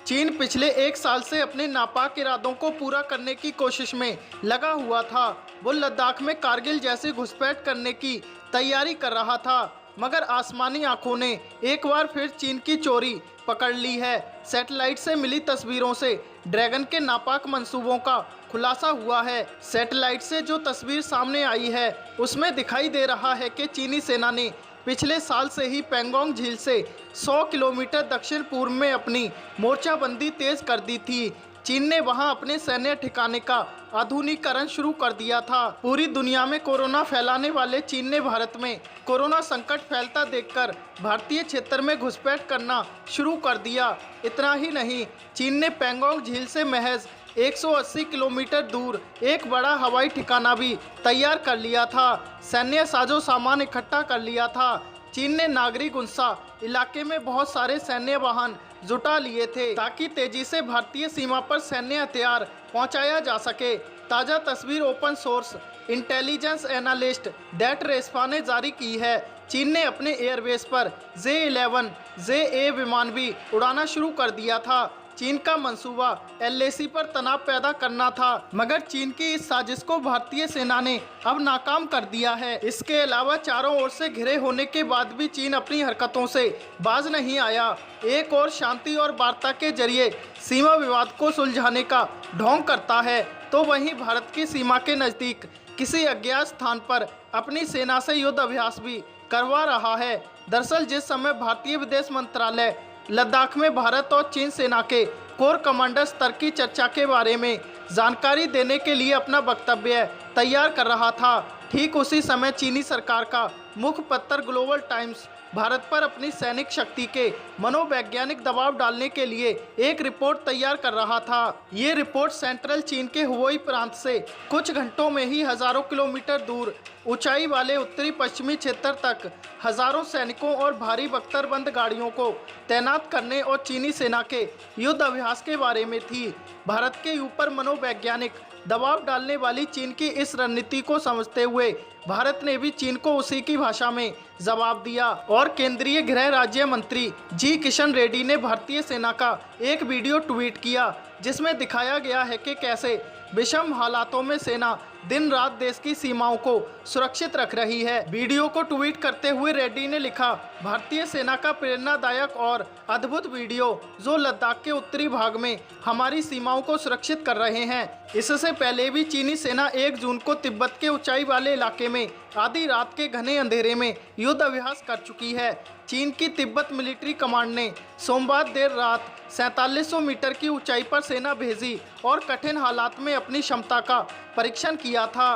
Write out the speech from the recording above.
चीन पिछले एक साल से अपने नापाक इरादों को पूरा करने की कोशिश में लगा हुआ था। वो लद्दाख में कारगिल जैसी घुसपैठ करने की तैयारी कर रहा था, मगर आसमानी आंखों ने एक बार फिर चीन की चोरी पकड़ ली है। सैटेलाइट से मिली तस्वीरों से ड्रैगन के नापाक मंसूबों का खुलासा हुआ है। सैटेलाइट से जो तस्वीर सामने आई है उसमें दिखाई दे रहा है कि चीनी सेना ने पिछले साल से ही पैंगोंग झील से 100 किलोमीटर दक्षिण पूर्व में अपनी मोर्चाबंदी तेज कर दी थी। चीन ने वहां अपने सैन्य ठिकाने का आधुनिकीकरण शुरू कर दिया था। पूरी दुनिया में कोरोना फैलाने वाले चीन ने भारत में कोरोना संकट फैलता देखकर भारतीय क्षेत्र में घुसपैठ करना शुरू कर दिया। इतना ही नहीं, चीन ने पैंगोंग झील से महज 180 किलोमीटर दूर एक बड़ा हवाई ठिकाना भी तैयार कर लिया था। सैन्य साजो सामान इकट्ठा कर लिया था। चीन ने नागरी गुंसा इलाके में बहुत सारे सैन्य वाहन जुटा लिए थे ताकि तेजी से भारतीय सीमा पर सैन्य हथियार पहुंचाया जा सके। ताज़ा तस्वीर open source intelligence analyst Detresfa ने जारी की है। चीन ने अपने एयरबेस पर J-11 J-A विमान भी उड़ाना शुरू कर दिया था। चीन का मंसूबा LAC पर तनाव पैदा करना था, मगर चीन की इस साजिश को भारतीय सेना ने अब नाकाम कर दिया है। इसके अलावा चारों ओर से घिरे होने के बाद भी चीन अपनी हरकतों से बाज नहीं आया। एक और शांति और वार्ता के जरिए सीमा विवाद को सुलझाने का ढोंग करता है, तो वहीं भारत की सीमा के नज़दीक किसी अज्ञात स्थान पर अपनी सेना से युद्ध अभ्यास भी करवा रहा है। दरअसल जिस समय भारतीय विदेश मंत्रालय लद्दाख में भारत और चीन सेना के कोर कमांडर स्तर की चर्चा के बारे में जानकारी देने के लिए अपना वक्तव्य तैयार कर रहा था, ठीक उसी समय चीनी सरकार का मुखपत्र ग्लोबल टाइम्स भारत पर अपनी सैनिक शक्ति के मनोवैज्ञानिक दबाव डालने के लिए एक रिपोर्ट तैयार कर रहा था। ये रिपोर्ट सेंट्रल चीन के हुबेई प्रांत से कुछ घंटों में ही हजारों किलोमीटर दूर ऊंचाई वाले उत्तरी पश्चिमी क्षेत्र तक हजारों सैनिकों और भारी बख्तरबंद गाड़ियों को तैनात करने और चीनी सेना के युद्ध अभ्यास के बारे में थी। भारत के ऊपर मनोवैज्ञानिक दबाव डालने वाली चीन की इस रणनीति को समझते हुए भारत ने भी चीन को उसी की भाषा में जवाब दिया और केंद्रीय गृह राज्य मंत्री जी किशन रेड्डी ने भारतीय सेना का एक वीडियो ट्वीट किया, जिसमें दिखाया गया है कि कैसे विषम हालातों में सेना दिन रात देश की सीमाओं को सुरक्षित रख रही है। वीडियो को ट्वीट करते हुए रेड्डी ने लिखा, भारतीय सेना का प्रेरणादायक और अद्भुत वीडियो जो लद्दाख के उत्तरी भाग में हमारी सीमाओं को सुरक्षित कर रहे हैं। इससे पहले भी चीनी सेना 1 जून को तिब्बत के ऊंचाई वाले इलाके में आधी रात के घने अंधेरे में युद्ध अभ्यास कर चुकी है। चीन की तिब्बत मिलिट्री कमांड ने सोमवार देर रात 4700 मीटर की ऊंचाई पर सेना भेजी और कठिन हालात में अपनी क्षमता का परीक्षण किया था।